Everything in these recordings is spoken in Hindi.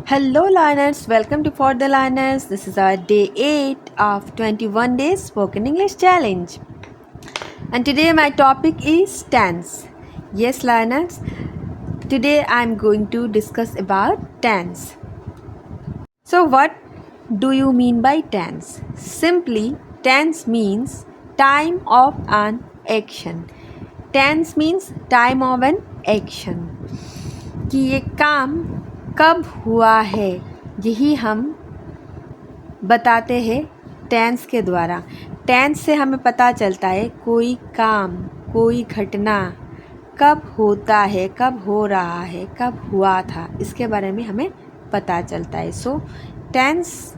Hello learners, welcome to For the Learners. This is our day 8 of 21 days spoken English challenge. And today my topic is tense. Yes learners, today I am going to discuss about tense. So what do you mean by tense? Simply, tense means time of an action. Tense means time of an action. कि ये काम कब हुआ है, यही हम बताते हैं टेंस के द्वारा. टेंस से हमें पता चलता है कोई काम, कोई घटना कब होता है, कब हो रहा है, कब हुआ था, इसके बारे में हमें पता चलता है. So tense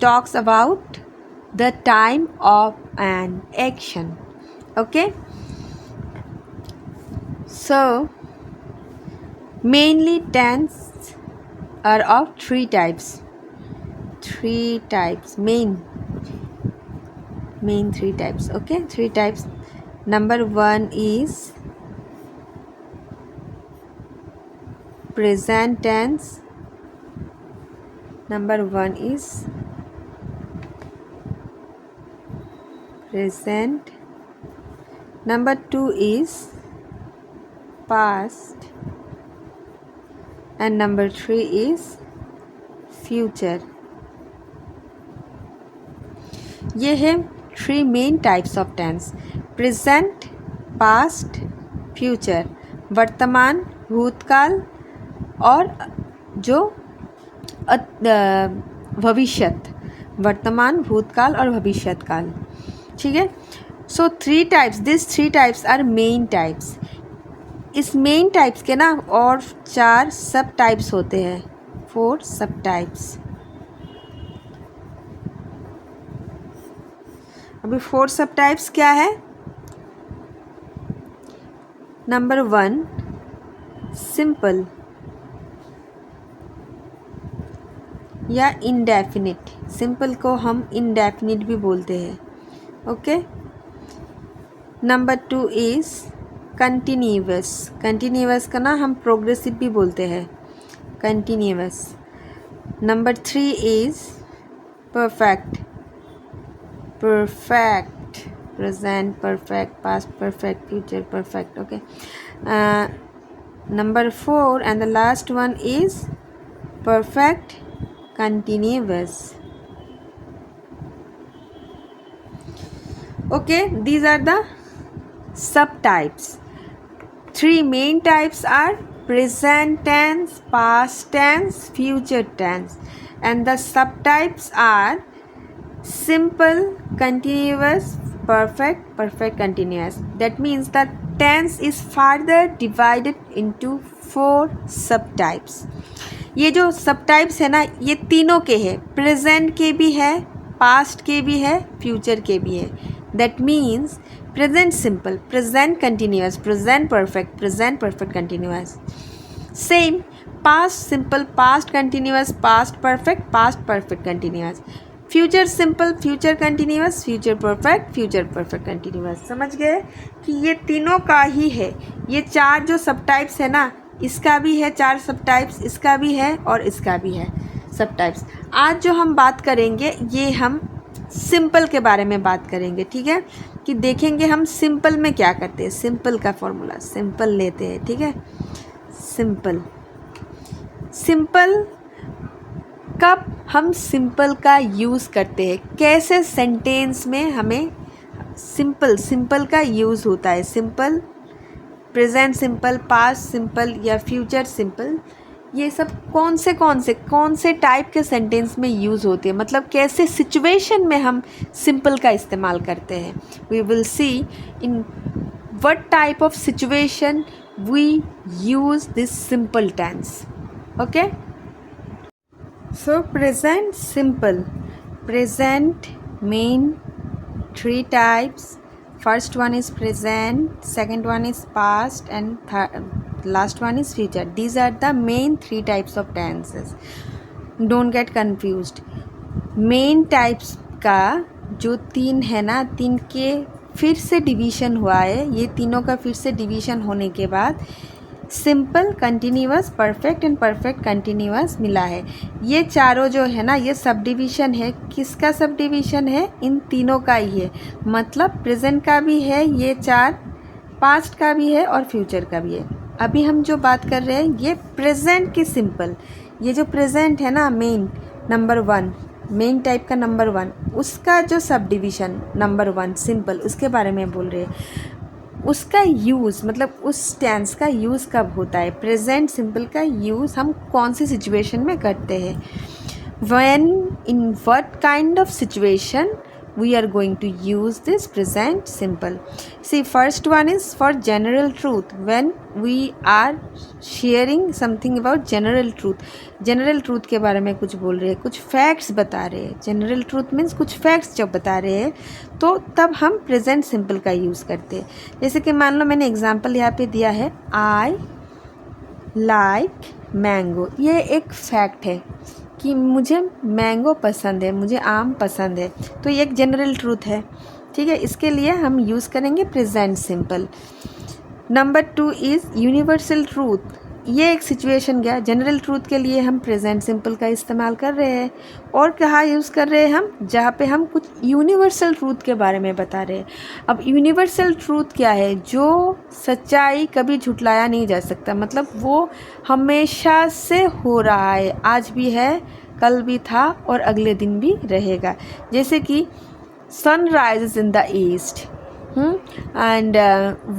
talks about the time of an action. Okay, so mainly tense are of three types. Main three types. Okay, three types. Number one is present tense. Number one is present. Number two is past. And number three is future. ये है three main types of tense. Present, past, future. वर्तमान, भूतकाल और जो भविष्यत. वर्तमान, भूतकाल और भविष्यतकाल. ठीक है. So three types, this three types are main types. इस मेन टाइप्स के ना और 4 सब टाइप्स होते हैं. 4 सब टाइप्स. अभी 4 सब टाइप्स क्या है? नंबर 1 सिंपल या इंडेफिनिट. सिंपल को हम इंडेफिनिट भी बोलते हैं. Okay. Number 2 is continuous. Continuous का ना हम प्रोग्रेसिव भी बोलते हैं. Continuous. Number 3 is perfect. Present perfect, past perfect, future perfect. Okay. Number 4 and the last one is perfect continuous. Okay, these are the subtypes. 3 main types are present tense, past tense, future tense, and the subtypes are simple, continuous, perfect continuous. That means that tense is further divided into 4 subtypes. ये जो subtypes है ना, ये तीनों के हैं. present के भी है, past के भी है, future के भी है. That means present simple, present continuous, present perfect continuous. Same, past simple, past continuous, past perfect continuous. Future simple, future continuous, future perfect continuous. समझ गए कि ये तीनों का ही है. ये 4 जो सब टाइप्स है ना, इसका भी है 4 सब टाइप्स, इसका भी है और इसका भी है सब टाइप्स. आज जो हम बात करेंगे ये हम सिंपल के बारे में बात करेंगे. ठीक है, कि देखेंगे हम सिंपल में क्या करते हैं. सिंपल का फॉर्मूला सिंपल लेते हैं. ठीक है, सिंपल कब हम सिंपल का यूज़ करते हैं, कैसे सेंटेंस में हमें सिंपल का यूज़ होता है. Simple, present simple, past simple या फ्यूचर सिंपल, ये सब कौन से टाइप के सेंटेंस में यूज़ होते हैं, मतलब कैसे सिचुएशन में हम सिंपल का इस्तेमाल करते हैं. We will see in what type of situation we use this simple tense. Okay. So present simple. Present main 3 types. First one is present, second one is past, and last one is future. These are the main 3 types of tenses. Don't get confused. Main types का जो 3 है ना, 3 के फिर से डिवीज़न हुआ है. ये तीनों का फिर से डिवीज़न होने के बाद simple, continuous, perfect and perfect continuous मिला है। ये चारों जो है ना, ये सब डिवीज़न है। किसका सब डिवीज़न है? इन तीनों का ही है। मतलब प्रेजेंट का भी है ये चार, पास्ट का भी है और फ्यूचर का भी है। अभी हम जो बात कर रहे हैं ये प्रेजेंट की सिंपल। ये जो प्रेजेंट है ना, main number one, main type का नंबर वन, उसका जो sub division number one simple, उसके बारे में बोल रहे हैं। उसका यूज़ मतलब उस टेंस का यूज़ कब होता है? प्रेजेंट सिंपल का यूज़ हम कौन सी सिचुएशन में करते हैं? When, in what kind of situation we are going to use this present simple. See, first one is for general truth. When we are sharing something about general truth, general truth के बारे में कुछ बोल रहे हैं, कुछ facts बता रहे हैं। general truth means कुछ facts जब बता रहे हैं तो तब हम present simple का यूज़ करते हैं। जैसे कि मान लो मैंने एग्जाम्पल यहाँ पे दिया है, I like mango। ये एक फैक्ट है कि मुझे मैंगो पसंद है, मुझे आम पसंद है। तो ये एक जनरल ट्रूथ है, ठीक है। इसके लिए हम यूज़ करेंगे present simple. Number two is universal truth. ये एक सिचुएशन गया। जनरल ट्रूथ के लिए हम प्रेजेंट सिंपल का इस्तेमाल कर रहे हैं। और कहाँ यूज़ कर रहे हैं हम? जहाँ पे हम कुछ यूनिवर्सल ट्रूथ के बारे में बता रहे हैं। अब यूनिवर्सल ट्रूथ क्या है? जो सच्चाई कभी झुटलाया नहीं जा सकता, मतलब वो हमेशा से हो रहा है, आज भी है, कल भी था और अगले दिन भी रहेगा। जैसे कि sun rises in the east and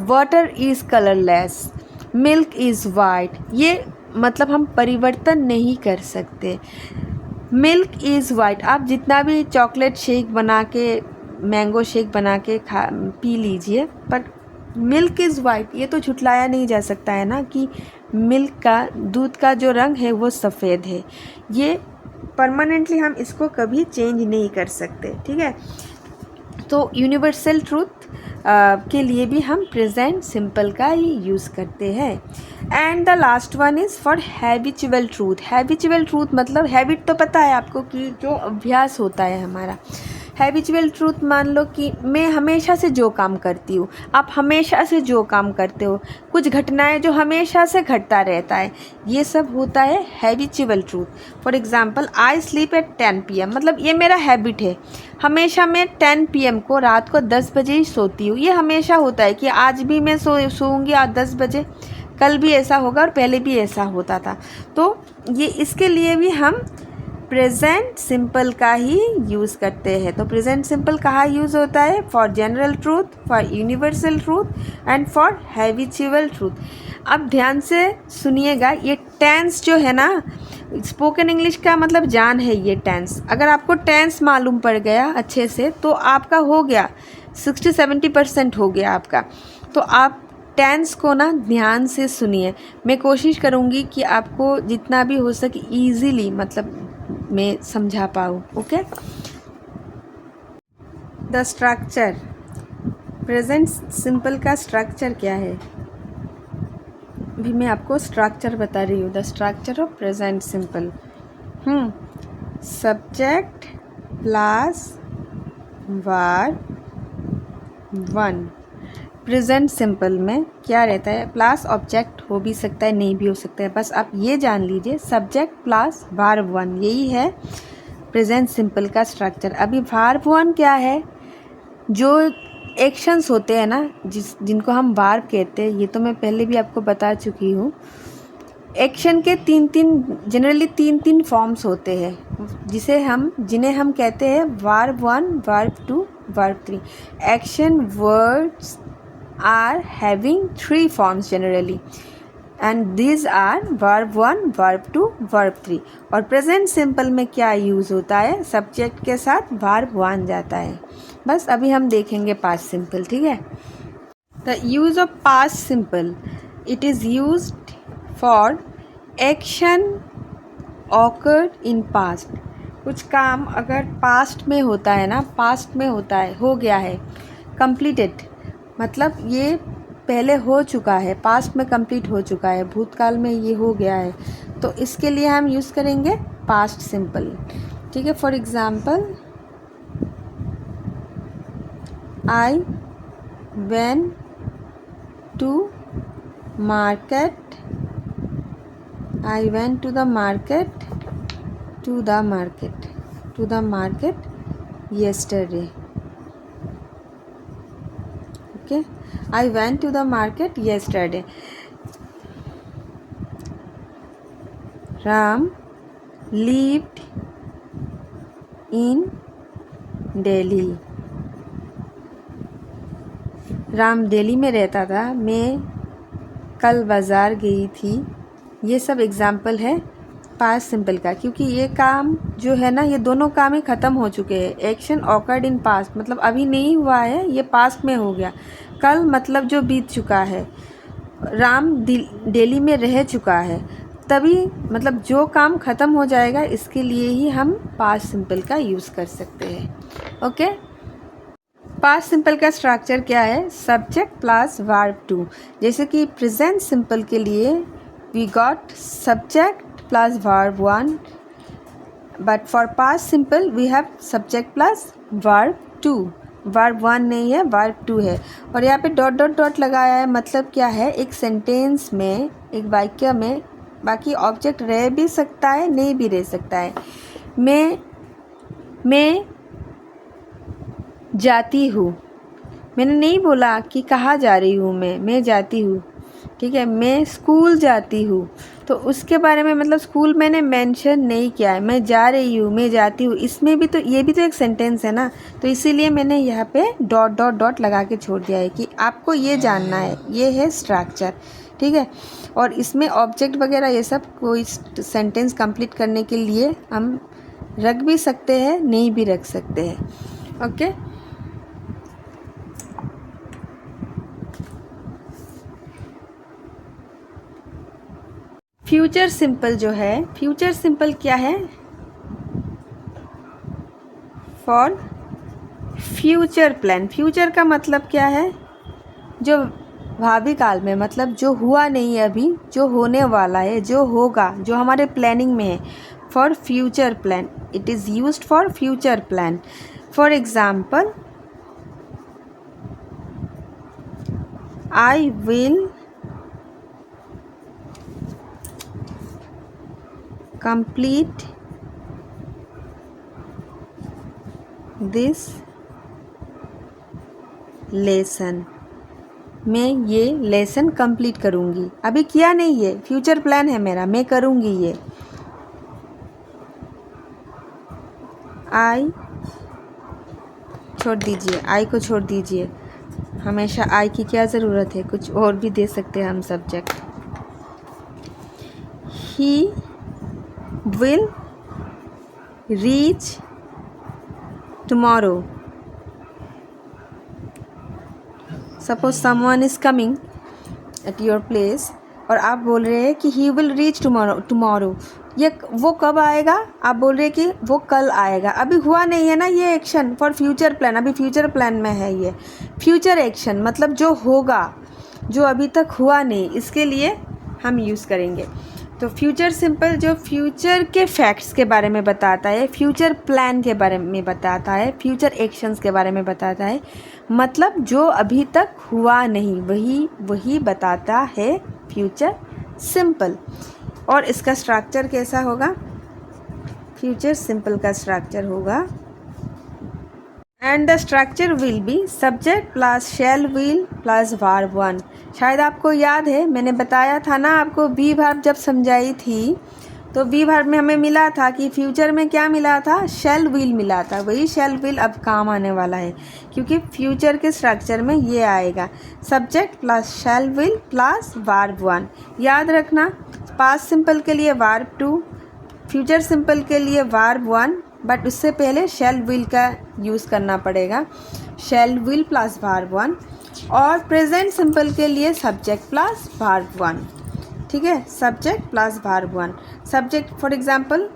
water is colourless, milk is white. ये मतलब हम परिवर्तन नहीं कर सकते। मिल्क इज़ वाइट, आप जितना भी चॉकलेट शेक बना के, मैंगो शेक बना के पी लीजिए, पर मिल्क इज़ वाइट ये तो झुटलाया नहीं जा सकता है ना कि मिल्क का, दूध का जो रंग है वो सफ़ेद है। ये परमानेंटली हम इसको कभी चेंज नहीं कर सकते, ठीक है। तो यूनिवर्सल ट्रूथ के लिए भी हम प्रेजेंट सिंपल का ही यूज़ करते हैं। And the last one is for habitual truth. Habitual truth मतलब हैबिट तो पता है आपको कि जो अभ्यास होता है हमारा। हैबिचुअल ट्रूथ मान लो कि मैं हमेशा से जो काम करती हूँ, आप हमेशा से जो काम करते हो, कुछ घटनाएं जो हमेशा से घटता रहता है, ये सब होता है habitual truth. For example, I sleep at 10 PM, मतलब ये मेरा हैबिट है। हमेशा मैं 10 PM को, रात को 10 बजे ही सोती हूँ। ये हमेशा होता है कि आज भी मैं सोऊंगी आज 10 बजे, कल भी ऐसा होगा और पहले भी ऐसा होता था। तो ये इसके लिए भी हम प्रेजेंट सिंपल का ही यूज़ करते हैं। तो प्रेजेंट सिंपल कहाँ यूज़ होता है? For general truth, for universal truth and for habitual truth. अब ध्यान से सुनिएगा, ये टेंस जो है ना, स्पोकन इंग्लिश का मतलब जान है ये टेंस। अगर आपको टेंस मालूम पड़ गया अच्छे से तो आपका हो गया 60-70% हो गया आपका। तो आप टेंस को ना ध्यान से सुनिए। मैं कोशिश करूँगी कि आपको जितना भी हो सके ईजीली मतलब मैं समझा पाऊँ। Okay, the structure, present simple का स्ट्रक्चर क्या है? अभी मैं आपको स्ट्रक्चर बता रही हूँ। The structure of present simple, subject plus verb 1। Present simple में क्या रहता है? प्लस ऑब्जेक्ट हो भी सकता है, नहीं भी हो सकता है। बस आप ये जान लीजिए, सब्जेक्ट प्लस वर्ब 1, यही है प्रेजेंट सिंपल का स्ट्रक्चर। अभी वर्ब 1 क्या है? जो एक्शंस होते हैं ना, जिनको हम वर्ब कहते हैं, ये तो मैं पहले भी आपको बता चुकी हूँ। एक्शन के जनरली तीन फॉर्म्स होते हैं, जिन्हें हम कहते हैं verb 1, verb 2, verb 3। Action words are having 3 forms generally and these are verb 1, verb 2, verb 3। और प्रेजेंट सिंपल में क्या यूज़ होता है? सब्जेक्ट के साथ verb 1 जाता है। बस अभी हम देखेंगे पास्ट सिंपल, ठीक है। The use of past simple, it is used for action occurred in past. कुछ काम अगर पास्ट में होता है ना, पास्ट में होता है, हो गया है, कंप्लीटेड, मतलब ये पहले हो चुका है, पास्ट में कंप्लीट हो चुका है, भूतकाल में ये हो गया है, तो इसके लिए हम यूज़ करेंगे पास्ट सिंपल, ठीक है। For example, I went to market I went to the market yesterday. Okay, I went to the market yesterday. Ram lived in Delhi. Ram Delhi में रहता था, मैं कल बाज़ार गई थी। ये सब एग्ज़ाम्पल है पास्ट सिंपल का, क्योंकि ये काम जो है ना, ये दोनों काम ही ख़त्म हो चुके हैं। एक्शन ऑकर्ड इन पास्ट मतलब अभी नहीं हुआ है, ये पास्ट में हो गया। कल मतलब जो बीत चुका है। राम दिल्ली में रह चुका है, तभी मतलब जो काम ख़त्म हो जाएगा, इसके लिए ही हम पास्ट सिंपल का यूज़ कर सकते हैं। ओके, पास्ट सिंपल का स्ट्रक्चर क्या है? Subject plus verb two. जैसे कि प्रेजेंट सिंपल के लिए we got subject plus verb one, but for past simple we have subject plus verb two. Verb one नहीं है, वर्ब टू है। और यहाँ पे डॉट डॉट डॉट लगाया है, मतलब क्या है? एक सेंटेंस में, एक वाक्य में बाकी ऑब्जेक्ट रह भी सकता है, नहीं भी रह सकता है। मैं जाती हूँ, मैंने नहीं बोला कि कहाँ जा रही हूँ, मैं जाती हूँ। ठीक है, मैं स्कूल जाती हूँ, तो उसके बारे में मतलब स्कूल मैंने मेंशन नहीं किया है। मैं जा रही हूँ, मैं जाती हूँ, इसमें भी तो ये भी तो एक सेंटेंस है ना, तो इसीलिए मैंने यहाँ पे डॉट डॉट डॉट लगा के छोड़ दिया है कि आपको ये जानना है। ये है स्ट्रक्चर, ठीक है। और इसमें ऑब्जेक्ट वगैरह ये सब कोई सेंटेंस कंप्लीट करने के लिए हम रख भी सकते हैं, नहीं भी रख सकते हैं। ओके, फ्यूचर सिंपल जो है, फ्यूचर सिंपल क्या है? For future plan. फ्यूचर का मतलब क्या है? जो भावी काल में, मतलब जो हुआ नहीं है अभी, जो होने वाला है, जो होगा, जो हमारे प्लानिंग में है। For future plan, it is used for future plan. For example, I will complete this lesson। मैं ये लेसन कंप्लीट करूँगी। अभी किया नहीं है, फ्यूचर प्लान है मेरा, मैं करूँगी ये। आई छोड़ दीजिए, आई को छोड़ दीजिए, हमेशा आई की क्या ज़रूरत है, कुछ और भी दे सकते हैं हम subject. He will reach tomorrow। Suppose someone is coming at your place और आप बोल रहे हैं कि he will reach tomorrow। ये वो कब आएगा? आप बोल रहे हैं कि वो कल आएगा। अभी हुआ नहीं है ना ये एक्शन। फॉर फ्यूचर प्लान, अभी फ्यूचर प्लान में है ये। फ्यूचर एक्शन मतलब जो होगा, जो अभी तक हुआ नहीं, इसके लिए हम यूज़ करेंगे। तो फ्यूचर सिंपल जो फ्यूचर के फैक्ट्स के बारे में बताता है, फ्यूचर प्लान के बारे में बताता है, फ्यूचर एक्शंस के बारे में बताता है, मतलब जो अभी तक हुआ नहीं वही बताता है फ्यूचर सिंपल। और इसका स्ट्रक्चर कैसा होगा? फ्यूचर सिंपल का स्ट्रक्चर होगा, and the structure will be subject plus shell will plus verb one. शायद आपको याद है, मैंने बताया था ना आपको, बी वर्ब जब समझाई थी तो बी वर्ब में हमें मिला था कि फ्यूचर में क्या मिला था? शैल विल मिला था। वही शैल विल अब काम आने वाला है, क्योंकि फ्यूचर के स्ट्रक्चर में ये आएगा, subject plus shell will plus verb one. याद रखना, पास्ट सिंपल के लिए वर्ब टू, फ्यूचर सिंपल के लिए वर्ब वन, बट उससे पहले शैल विल का यूज़ करना पड़ेगा, shall will plus verb one. और प्रेजेंट सिंपल के लिए सब्जेक्ट प्लस वर्ब वन। ठीक है, subject plus verb one. Subject for example,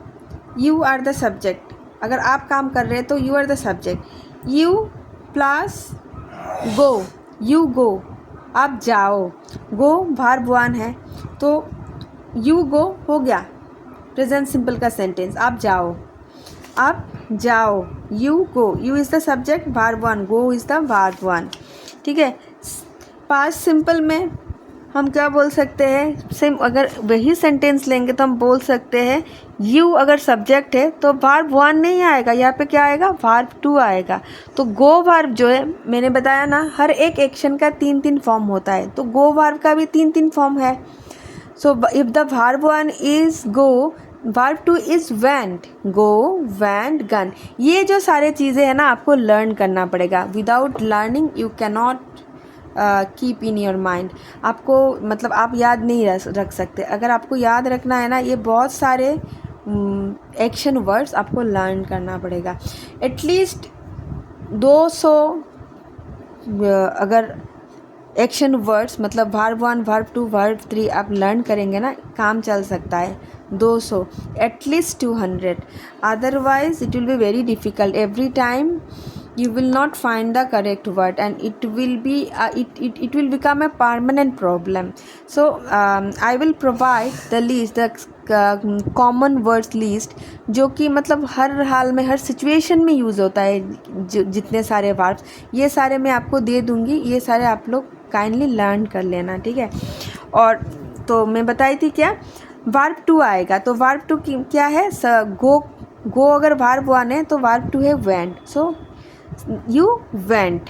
you are the subject. अगर आप काम कर रहे हैं तो you are the subject. You plus go, you go, आप जाओ। गो वर्ब वन है, तो यू गो हो गया प्रेजेंट सिंपल का सेंटेंस, आप जाओ, आप जाओ, you go, you is the subject, verb one, go is the verb one. ठीक है, पास्ट सिंपल में हम क्या बोल सकते हैं, सेम अगर वही सेंटेंस लेंगे तो हम बोल सकते हैं यू अगर सब्जेक्ट है तो वर्ब 1 नहीं आएगा, यहाँ पे क्या आएगा, वर्ब 2 आएगा। तो गो वर्ब जो है, मैंने बताया ना हर एक एक्शन का 3-3 फॉर्म होता है, तो गो वर्ब का भी 3-3 फॉर्म है। So if the verb 1 is go, verb 2 is went, go went gun. ये जो सारे चीज़ें हैं ना आपको लर्न करना पड़ेगा। Without learning you can not keep in your mind. आपको मतलब आप याद नहीं रख सकते। अगर आपको याद रखना है ना, ये बहुत सारे एक्शन वर्ड्स आपको लर्न करना पड़ेगा। एटलीस्ट 200 अगर एक्शन वर्ड्स मतलब वर्ब 1, वर्ब 2, वर्ब 3 आप लर्न करेंगे ना, काम चल सकता है। 200 at least 200, otherwise it will be very difficult. Every time you will not find the correct word and it will become a permanent problem. So I will provide the list, the common words list, जो कि मतलब हर हाल में हर सिचुएशन में यूज़ होता है। जितने सारे वर्ड्स ये सारे मैं आपको दे दूँगी, ये सारे आप लोग काइंडली लर्न कर लेना, ठीक है। और तो मैं बताई थी क्या, वर्ब 2 आएगा, तो वर्ब 2 क्या है, गो अगर वर्ब 1 है तो वर्ब 2 है वेंट, सो यू वेंट,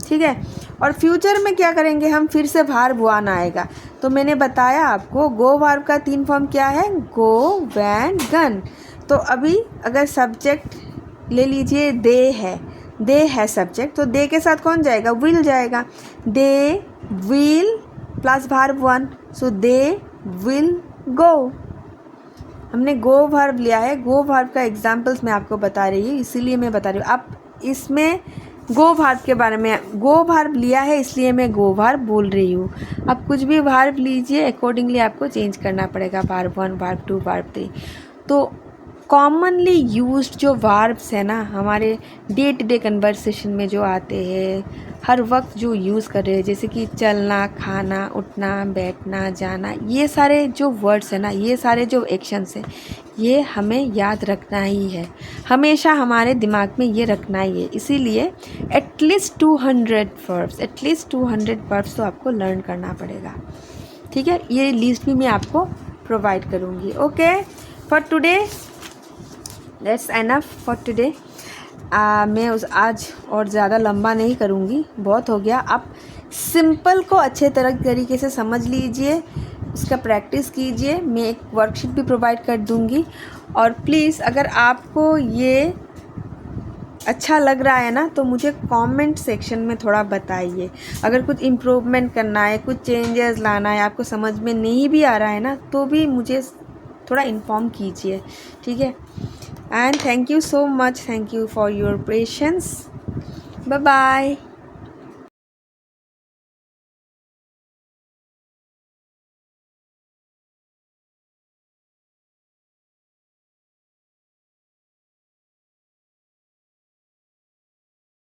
ठीक है। और फ्यूचर में क्या करेंगे हम, फिर से वर्ब 1 आएगा। तो मैंने बताया आपको गो वर्ब का 3 फॉर्म क्या है, गो वेंट गन। तो अभी अगर सब्जेक्ट ले लीजिए दे है सब्जेक्ट, तो दे के साथ कौन जाएगा, विल जाएगा। They will plus verb 1, so they will go. हमने गो वर्ब लिया है। गो वर्ब का एग्जाम्पल्स मैं आपको बता रही हूँ, इसीलिए मैं बता रही हूँ। आप इसमें गो वर्ब के बारे में, गो वर्ब लिया है इसलिए मैं गो वर्ब बोल रही हूँ। आप कुछ भी वर्ब लीजिए, अकॉर्डिंगली आपको चेंज करना पड़ेगा, वर्ब 1, वर्ब 2, वर्ब 3। तो कॉमनली यूज्ड जो वर्ब्स है ना हमारे डे टू डे कन्वर्सेशन में जो आते हैं, हर वक्त जो यूज़ कर रहे हैं, जैसे कि चलना, खाना, उठना, बैठना, जाना, ये सारे जो वर्ड्स हैं ना, ये सारे जो एक्शंस हैं, ये हमें याद रखना ही है, हमेशा हमारे दिमाग में ये रखना ही है। इसीलिए एटलीस्ट 200 वर्ब्स तो आपको लर्न करना पड़ेगा, ठीक है। ये लिस्ट भी मैं आपको प्रोवाइड करूँगी। Okay, for today that's enough for today. मैं आज और ज़्यादा लंबा नहीं करूँगी, बहुत हो गया। आप सिंपल को अच्छे तरीके से समझ लीजिए, उसका प्रैक्टिस कीजिए। मैं एक वर्कशीट भी प्रोवाइड कर दूँगी। और प्लीज़ अगर आपको ये अच्छा लग रहा है ना, तो मुझे कमेंट सेक्शन में थोड़ा बताइए। अगर कुछ इम्प्रूवमेंट करना है, कुछ चेंजेस लाना है, आपको समझ में नहीं भी आ रहा है ना, तो भी मुझे थोड़ा इन्फॉर्म कीजिए, ठीक है। And thank you so much. Thank you for your patience. Bye bye.